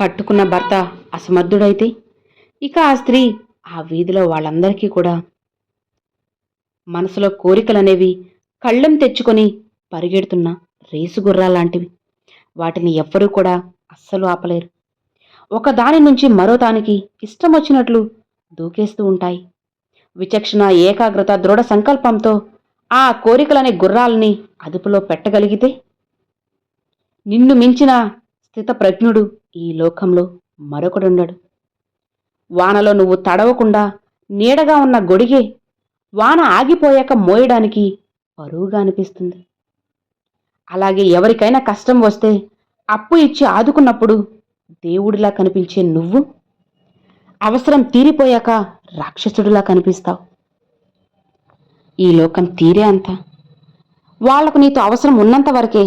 కట్టుకున్న భర్త అసమర్థుడైతే ఇక ఆ స్త్రీ ఆ వీధిలో వాళ్ళందరికీ కూడా మనసులో కోరికలనేవి కళ్ళెం తెచ్చుకొని పరిగెడుతున్న రేసుగుర్రాల్లాంటివి. వాటిని ఎవ్వరూ కూడా అస్సలు ఆపలేరు. ఒకదాని నుంచి మరో దానికి ఇష్టమొచ్చినట్లు దూకేస్తూ ఉంటాయి. విచక్షణ, ఏకాగ్రత, దృఢ సంకల్పంతో ఆ కోరికలనే గుర్రాల్ని అదుపులో పెట్టగలిగితే నిన్ను మించిన స్థితప్రజ్ఞుడు ఈ లోకంలో మరొకడుండడు. వానలో నువ్వు తడవకుండా నీడగా ఉన్న గొడిగే వాన ఆగిపోయాక మోయడానికి బరువుగా అనిపిస్తుంది. అలాగే ఎవరికైనా కష్టం వస్తే అప్పు ఇచ్చి ఆదుకున్నప్పుడు దేవుడిలా కనిపించే నువ్వు అవసరం తీరిపోయాక రాక్షసుడిలా కనిపిస్తావు. ఈ లోకం తీరే అంతా. వాళ్లకు నీతో అవసరం ఉన్నంత వరకే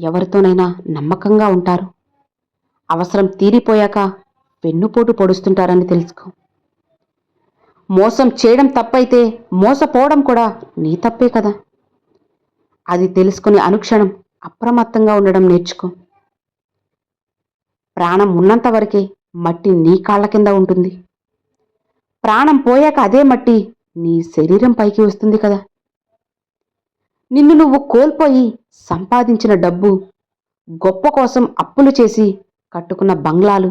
ఎవరితోనైనా నమ్మకంగా ఉంటారు. అవసరం తీరిపోయాక వెన్నుపోటు పొడుస్తుంటారని తెలుసుకో. మోసం చేయడం తప్పైతే మోసపోవడం కూడా నీ తప్పే కదా. అది తెలుసుకుని అనుక్షణం అప్రమత్తంగా ఉండడం నేర్చుకో. ప్రాణం ఉన్నంత వరకే మట్టి నీ కాళ్ల కింద ఉంటుంది. ప్రాణం పోయాక అదే మట్టి నీ శరీరం పైకి వస్తుంది కదా. నిన్ను నువ్వు కోల్పోయి సంపాదించిన డబ్బు, గొప్ప కోసం అప్పులు చేసి కట్టుకున్న బంగ్లాలు,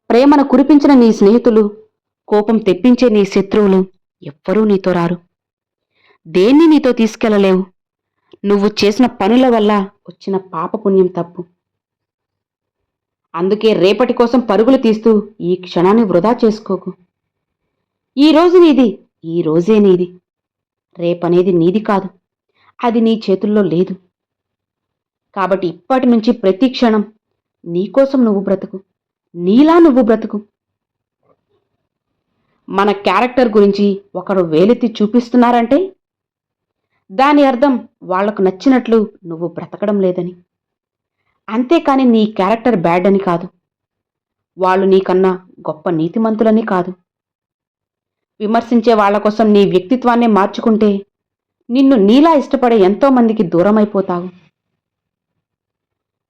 ప్రేమను కురిపించిన నీ స్నేహితులు, కోపం తెప్పించే నీ శత్రువులు ఎవ్వరూ నీతో రారు. దేన్ని నీతో తీసుకెళ్లలేవు. నువ్వు చేసిన పనుల వల్ల వచ్చిన పాపపుణ్యం తప్పు. అందుకే రేపటి కోసం పరుగులు తీస్తూ ఈ క్షణాన్ని వృధా చేసుకోకు. ఈ రోజు నీది, ఈ రోజే నీది. రేపనేది నీది కాదు, అది నీ చేతుల్లో లేదు. కాబట్టి ఇప్పటి నుంచి ప్రతి క్షణం నీకోసం నువ్వు బ్రతుకు, నీలా నువ్వు బ్రతుకు. మన క్యారెక్టర్ గురించి ఒకరు వేలెత్తి చూపిస్తున్నారంటే దాని అర్థం వాళ్లకు నచ్చినట్లు నువ్వు బ్రతకడం లేదని. అంతేకాని నీ క్యారెక్టర్ బ్యాడ్ అని కాదు. వాళ్ళు నీకన్నా గొప్ప నీతిమంతులని కాదు. విమర్శించే వాళ్ల కోసం నీ వ్యక్తిత్వాన్నే మార్చుకుంటే నిన్ను నీలా ఇష్టపడే ఎంతోమందికి దూరమైపోతావు.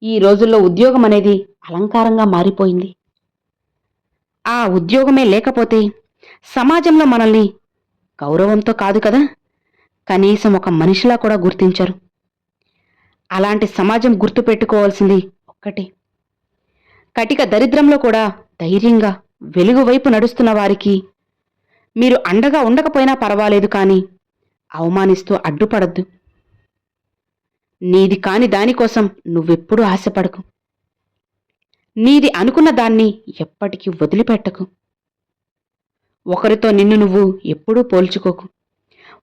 ఈ రోజుల్లో ఉద్యోగం అనేది అలంకారంగా మారిపోయింది. ఆ ఉద్యోగమే లేకపోతే సమాజంలో మనల్ని గౌరవంతో కాదు కదా, కనీసం ఒక మనిషిలా కూడా గుర్తించరు. అలాంటి సమాజం గుర్తుపెట్టుకోవాల్సింది ఒక్కటే. కటిక దరిద్రంలో కూడా ధైర్యంగా వెలుగు వైపు నడుస్తున్న వారికి మీరు అండగా ఉండకపోయినా పర్వాలేదు, కానీ అవమానిస్తూ అడ్డుపడద్దు. నీది కాని దానికోసం నువ్వెప్పుడూ ఆశపడకు. నీది అనుకున్న దాన్ని ఎప్పటికీ వదిలిపెట్టకు. ఒకరితో నిన్ను నువ్వు ఎప్పుడూ పోల్చుకోకు.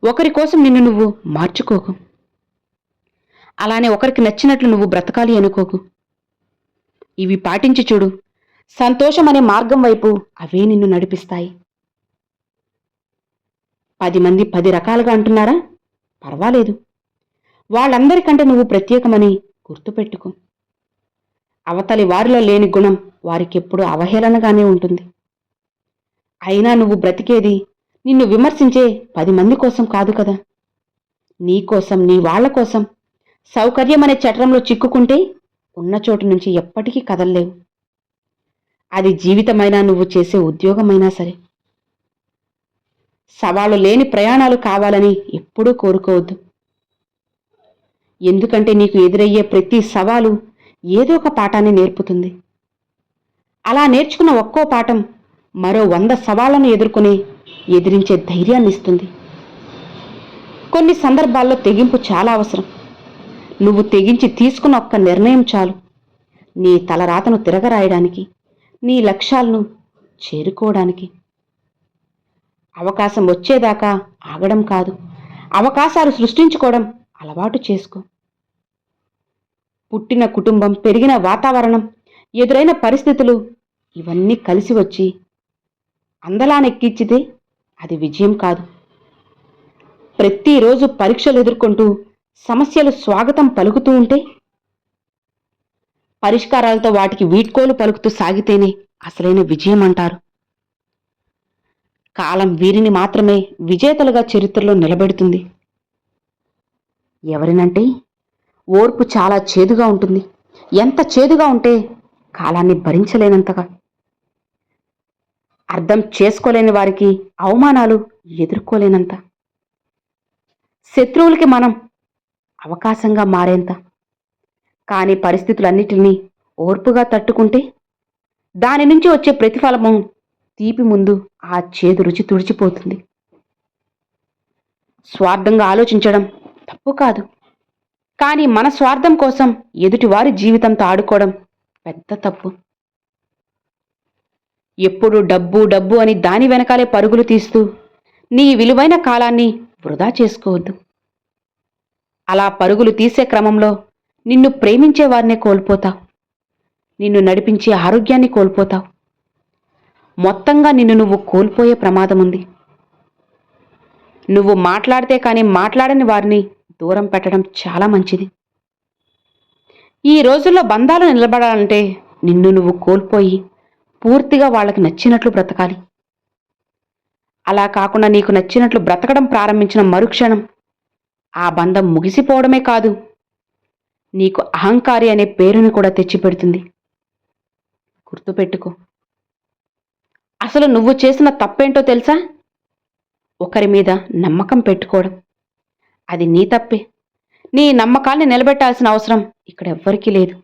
ఒకరి కోసం నిన్ను నువ్వు మార్చుకోకు. అలానే ఒకరికి నచ్చినట్లు నువ్వు బ్రతకాలి అనుకోకు. ఇవి పాటించి చూడు. సంతోషం అనే మార్గం వైపు అవే నిన్ను నడిపిస్తాయి. 10 మంది 10 రకాలుగా అంటున్నారా? పర్వాలేదు. వాళ్ళందరికంటే నువ్వు ప్రత్యేకమని గుర్తుపెట్టుకో. అవతలి వారిలో లేని గుణం వారికెప్పుడు అవహేళనగానే ఉంటుంది. అయినా నువ్వు బ్రతికేది నిన్ను విమర్శించే 10 మంది కోసం కాదు కదా. నీ కోసం, నీ వాళ్ల కోసం. సౌకర్యమనే చట్రంలో చిక్కుకుంటే ఉన్న చోటు నుంచి ఎప్పటికీ కదల్లేవు. అది జీవితమైనా నువ్వు చేసే ఉద్యోగమైనా సరే. సవాలు లేని ప్రయాణాలు కావాలని ఎప్పుడూ కోరుకోవద్దు. ఎందుకంటే నీకు ఎదురయ్యే ప్రతి సవాలు ఏదో ఒక పాఠాన్ని నేర్పుతుంది. అలా నేర్చుకున్న ఒక్కో పాఠం మరో 100 సవాళ్లను ఎదిరించే ధైర్యాన్ని ఇస్తుంది. కొన్ని సందర్భాల్లో తెగింపు చాలా అవసరం. నువ్వు తెగించి తీసుకున్న ఒక్క నిర్ణయం చాలు నీ తలరాతను తిరగరాయడానికి, నీ లక్ష్యాలను చేరుకోవడానికి. అవకాశం వచ్చేదాకా ఆగడం కాదు, అవకాశాలు సృష్టించుకోవడం అలవాటు చేసుకో. పుట్టిన కుటుంబం, పెరిగిన వాతావరణం, ఎదురైన పరిస్థితులు ఇవన్నీ కలిసి వచ్చి అందలానెక్కించితే అది విజయం కాదు. ప్రతిరోజు పరీక్షలు ఎదుర్కొంటూ సమస్యలు స్వాగతం పలుకుతూ ఉంటే, పరిష్కారాలతో వాటికి వీడ్కోలు పలుకుతూ సాగితేనే అసలైన విజయం అంటారు. కాలం వీరిని మాత్రమే విజేతలుగా చరిత్రలో నిలబెడుతుంది. ఎవరినంటే ఓర్పు చాలా చేదుగా ఉంటుంది. ఎంత చేదుగా ఉంటే కాలాన్ని భరించలేనంతగా. అర్థం చేసుకోలేని వారికి అవమానాలు ఎదుర్కోలేనంత. శత్రువులకి మనం అవకాశంగా మారేంత. కానీ పరిస్థితులన్నిటినీ ఓర్పుగా తట్టుకుంటే దాని నుంచి వచ్చే ప్రతిఫలము తీపి ముందు ఆ చేదు రుచి తుడిచిపోతుంది. స్వార్థంగా ఆలోచించడం తప్పు కాదు. కానీ మన స్వార్థం కోసం ఎదుటివారి జీవితంతో ఆడుకోవడం పెద్ద తప్పు. ఎప్పుడు డబ్బు డబ్బు అని దాని వెనకాలే పరుగులు తీస్తూ నీ విలువైన కాలాన్ని వృధా చేసుకోవద్దు. అలా పరుగులు తీసే క్రమంలో నిన్ను ప్రేమించే వారినే కోల్పోతావు. నిన్ను నడిపించే ఆరోగ్యాన్ని కోల్పోతావు. మొత్తంగా నిన్ను నువ్వు కోల్పోయే ప్రమాదం ఉంది. నువ్వు మాట్లాడితే కానీ మాట్లాడని వారిని దూరం పెట్టడం చాలా మంచిది. ఈ రోజుల్లో బంధాలు నిలబడాలంటే నిన్ను నువ్వు కోల్పోయి పూర్తిగా వాళ్ళకి నచ్చినట్లు బ్రతకాలి. అలా కాకుండా నీకు నచ్చినట్లు బ్రతకడం ప్రారంభించిన మరుక్షణం ఆ బంధం ముగిసిపోవడమే కాదు, నీకు అహంకారి అనే పేరుని కూడా తెచ్చిపెడుతుంది. గుర్తుపెట్టుకో. అసలు నువ్వు చేసిన తప్పేంటో తెలుసా? ఒకరి మీద నమ్మకం పెట్టుకోవడం. అది నీ తప్పే. నీ నమ్మకాల్ని నిలబెట్టాల్సిన అవసరం ఇక్కడ ఎవ్వరికీ లేదు.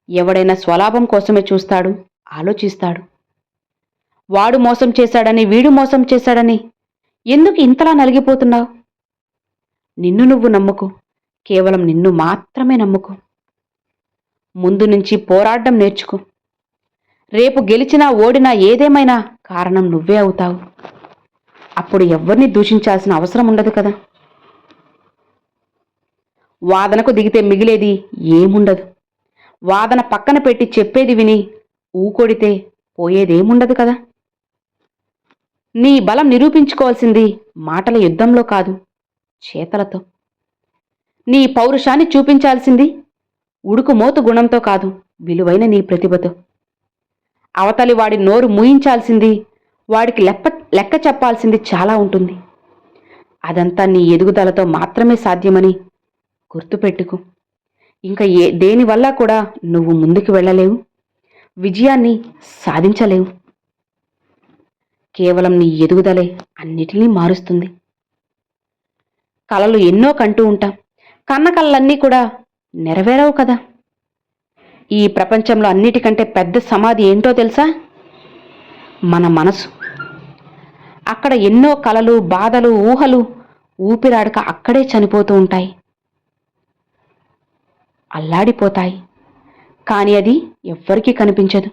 ఎవడైనా స్వలాభం కోసమే చూస్తాడు, ఆలోచిస్తాడు. వాడు మోసం చేశాడని, వీడు మోసం చేశాడని ఎందుకు ఇంతలా నలిగిపోతున్నావు? నిన్ను నువ్వు నమ్ముకో. కేవలం నిన్ను మాత్రమే నమ్ముకో. ముందు నుంచి పోరాడడం నేర్చుకో. రేపు గెలిచినా ఓడినా ఏదేమైనా కారణం నువ్వే అవుతావు. అప్పుడు ఎవ్వరిని దూషించాల్సిన అవసరం ఉండదు కదా. వాదనకు దిగితే మిగిలేది ఏముండదు. వాదన పక్కన పెట్టి చెప్పేది విని ఊకొడితే పోయేదేముండదు కదా. నీ బలం నిరూపించుకోవాల్సింది మాటల యుద్ధంలో కాదు, చేతలతో. నీ పౌరుషాన్ని చూపించాల్సింది ఉడుకుమోతు గుణంతో కాదు, విలువైన నీ ప్రతిభతో. అవతలి వాడి నోరు మూయించాల్సింది, వాడికి లెక్క చెప్పాల్సింది చాలా ఉంటుంది. అదంతా నీ ఎదుగుదలతో మాత్రమే సాధ్యమని గుర్తుపెట్టుకు. ఇంకా దేనివల్ల కూడా నువ్వు ముందుకు వెళ్ళలేవు, విజయాన్ని సాధించలేవు. కేవలం నీ ఎదుగుదలే అన్నిటినీ మారుస్తుంది. కలలు ఎన్నో కంటూ ఉంటాం. కన్న కలలన్నీ కూడా నెరవేరవు కదా. ఈ ప్రపంచంలో అన్నిటికంటే పెద్ద సమాధి ఏంటో తెలుసా? మన మనసు. అక్కడ ఎన్నో కలలు, బాధలు, ఊహలు ఊపిరాడక అక్కడే చనిపోతూ ఉంటాయి, అల్లాడిపోతాయి. కానీ అది ఎవ్వరికీ కనిపించదు.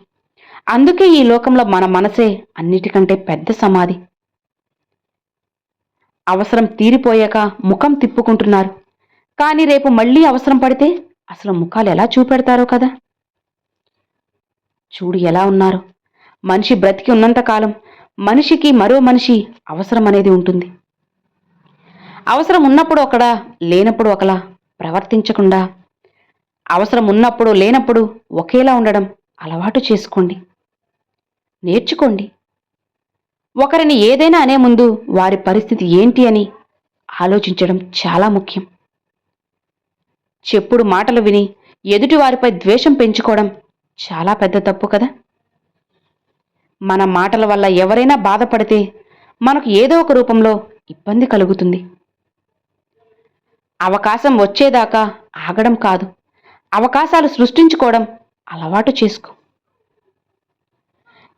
అందుకే ఈ లోకంలో మన మనసే అన్నిటికంటే పెద్ద సమాధి. అవసరం తీరిపోయాక ముఖం తిప్పుకుంటున్నారు, కానీ రేపు మళ్ళీ అవసరం పడితే అసలు ముఖాలు ఎలా చూపెడతారో కదా. చూడు ఎలా ఉన్నారు. మనిషి బ్రతికి ఉన్నంతకాలం మనిషికి మరో మనిషి అవసరం అనేది ఉంటుంది. అవసరం ఉన్నప్పుడు ఒకడా, లేనప్పుడు ఒకలా ప్రవర్తించకుండా అవసరం ఉన్నప్పుడు లేనప్పుడు ఒకేలా ఉండడం అలవాటు చేసుకోండి, నేర్చుకోండి. ఒకరిని ఏదైనా అనే ముందు వారి పరిస్థితి ఏంటి అని ఆలోచించడం చాలా ముఖ్యం. చెప్పుడు మాటలు విని ఎదుటి వారిపై ద్వేషం పెంచుకోవడం చాలా పెద్ద తప్పు కదా. మన మాటల వల్ల ఎవరైనా బాధపడితే మనకు ఏదో ఒక రూపంలో ఇబ్బంది కలుగుతుంది. అవకాశం వచ్చేదాకా ఆగడం కాదు, అవకాశాలు సృష్టించుకోవడం అలవాటు చేసుకో.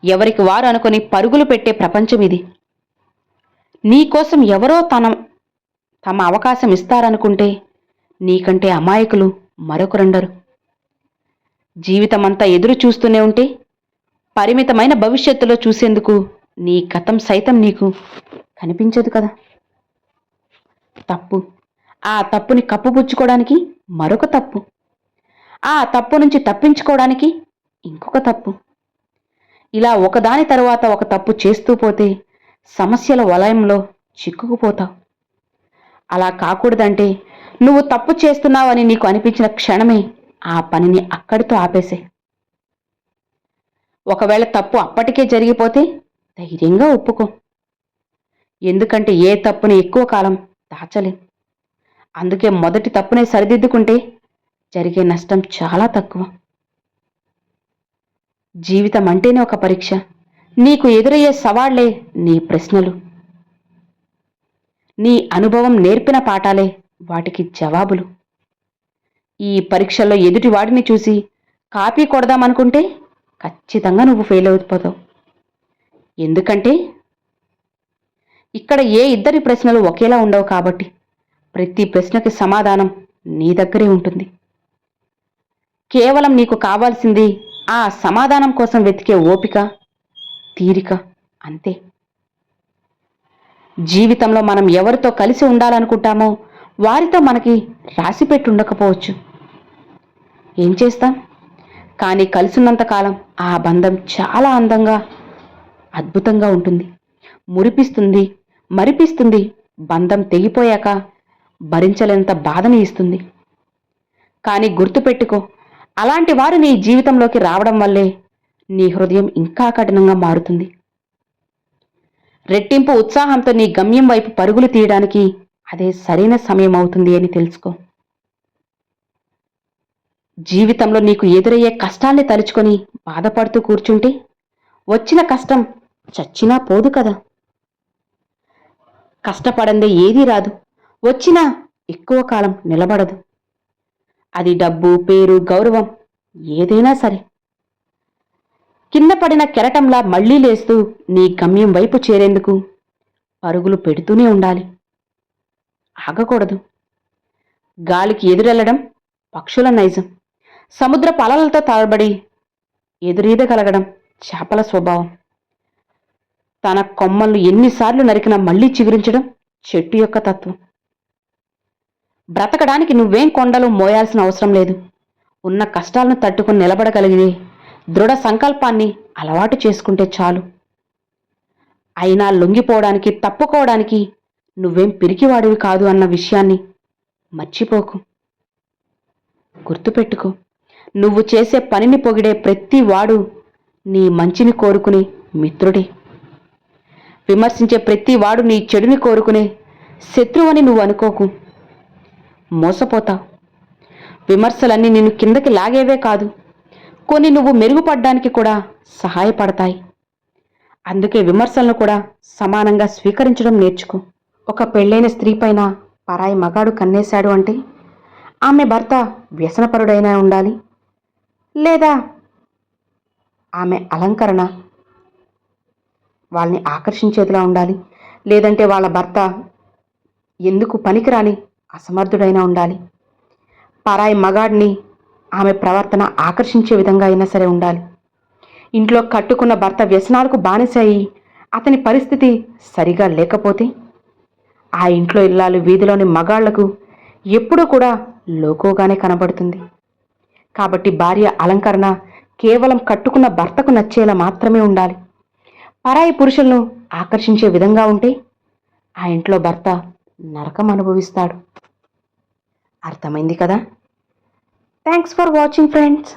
ఎవరికి వారు అనుకుని పరుగులు పెట్టే ప్రపంచం ఇది. నీకోసం ఎవరో తమ అవకాశం ఇస్తారనుకుంటే నీకంటే అమాయకులు మరొకరుండరు. జీవితమంతా ఎదురు చూస్తూనే ఉంటే పరిమితమైన భవిష్యత్తులో చూసేందుకు నీ గతం సైతం నీకు కనిపించదు కదా. తప్పు, ఆ తప్పుని కప్పుపుచ్చుకోవడానికి మరొక తప్పు, ఆ తప్పు నుంచి తప్పించుకోవడానికి ఇంకొక తప్పు. ఇలా ఒకదాని తరువాత ఒక తప్పు చేస్తూ పోతే సమస్యల వలయంలో చిక్కుకుపోతావు. అలా కాకూడదంటే నువ్వు తప్పు చేస్తున్నావని నీకు అనిపించిన క్షణమే ఆ పనిని అక్కడితో ఆపేసే. ఒకవేళ తప్పు అప్పటికే జరిగిపోతే ధైర్యంగా ఒప్పుకో. ఎందుకంటే ఏ తప్పుని ఎక్కువ కాలం దాచలేం. అందుకే మొదటి తప్పునే సరిదిద్దుకుంటే జరిగే నష్టం చాలా తక్కువ. జీవితం అంటేనే ఒక పరీక్ష. నీకు ఎదురయ్యే సవాళ్లే నీ ప్రశ్నలు. నీ అనుభవం నేర్పిన పాఠాలే వాటికి జవాబులు. ఈ పరీక్షల్లో ఎదుటివాడిని చూసి కాపీ కొడదామనుకుంటే ఖచ్చితంగా నువ్వు ఫెయిల్ అయిపోతావు. ఎందుకంటే ఇక్కడ ఏ ఇద్దరి ప్రశ్నలు ఒకేలా ఉండవు కాబట్టి ప్రతి ప్రశ్నకి సమాధానం నీ దగ్గరే ఉంటుంది. కేవలం నీకు కావాల్సింది ఆ సమాధానం కోసం వెతికే ఓపిక, తీరిక అంతే. జీవితంలో మనం ఎవరితో కలిసి ఉండాలనుకుంటామో వారితో మనకి రాసిపెట్టి ఉండకపోవచ్చు. ఏం చేస్తాం? కానీ కలిసిన్నంతకాలం ఆ బంధం చాలా అందంగా, అద్భుతంగా ఉంటుంది. మురిపిస్తుంది, మరిపిస్తుంది. బంధం తెగిపోయాక భరించలేనంత బాధని ఇస్తుంది. కానీ గుర్తుపెట్టుకో, అలాంటి వారు నీ జీవితంలోకి రావడం వల్లే నీ హృదయం ఇంకా కఠినంగా మారుతుంది. రెట్టింపు ఉత్సాహంతో నీ గమ్యం వైపు పరుగులు తీయడానికి అదే సరైన సమయం అవుతుంది అని తెలుసుకో. జీవితంలో నీకు ఎదురయ్యే కష్టాల్ని తలుచుకొని బాధపడుతూ కూర్చుంటే వచ్చిన కష్టం చచ్చినా పోదు కదా. కష్టపడందే ఏదీ రాదు, వచ్చినా ఎక్కువ కాలం నిలబడదు. అది డబ్బు, పేరు, గౌరవం ఏదైనా సరే. కింద పడిన కెరటంలా మళ్లీ లేస్తూ నీ గమ్యం వైపు చేరేందుకు పరుగులు పెడుతూనే ఉండాలి, ఆగకూడదు. గాలికి ఎదురెళ్లడం పక్షుల నైజం. సముద్రపు అలలతో తాళబడి ఎదురీదగలగడం చేపల స్వభావం. తన కొమ్మలను ఎన్నిసార్లు నరికినా మళ్లీ చిగురించడం చెట్టు యొక్క తత్వం. బ్రతకడానికి నువ్వేం కొండలు మోయాల్సిన అవసరం లేదు. ఉన్న కష్టాలను తట్టుకుని నిలబడగలిగే దృఢ సంకల్పాన్ని అలవాటు చేసుకుంటే చాలు. అయినా లొంగిపోవడానికి, తప్పుకోవడానికి నువ్వేం పిరికివాడివి కాదు అన్న విషయాన్ని మర్చిపోకు. గుర్తుపెట్టుకో, నువ్వు చేసే పనిని పొగిడే ప్రతి వాడు నీ మంచిని కోరుకునే మిత్రుడే. విమర్శించే ప్రతి వాడు నీ చెడుని కోరుకునే శత్రువని నువ్వు అనుకోకు. మోసపోతావు. విమర్శలన్నీ నిన్ను కిందకి లాగేవే కాదు, కొన్ని నువ్వు మెరుగుపడ్డానికి కూడా సహాయపడతాయి. అందుకే విమర్శలను కూడా సమానంగా స్వీకరించడం నేర్చుకో. ఒక పెళ్ళైన స్త్రీ పైన పరాయి మగాడు కన్నేశాడు అంటే ఆమె భర్త వ్యసనపరుడైనా ఉండాలి, లేదా ఆమె అలంకరణ వాళ్ళని ఆకర్షించేదిలా ఉండాలి, లేదంటే వాళ్ళ భర్త ఎందుకు పనికిరాని అసమర్థుడైనా ఉండాలి. పరాయి మగాడిని ఆమె ప్రవర్తన ఆకర్షించే విధంగా అయినా సరే ఉండాలి. ఇంట్లో కట్టుకున్న భర్త వ్యసనాలకు బానిసయి అతని పరిస్థితి సరిగా లేకపోతే ఆ ఇంట్లో ఇల్లాలు వీధిలోని మగాళ్లకు ఎప్పుడూ కూడా లోకోగానే కనబడుతుంది. కాబట్టి భార్య అలంకరణ కేవలం కట్టుకున్న భర్తకు నచ్చేలా మాత్రమే ఉండాలి. పరాయి పురుషులను ఆకర్షించే విధంగా ఉంటే ఆ ఇంట్లో భర్త నరకం అనుభవిస్తాడు. అర్థమైంది కదా? Thanks for watching friends.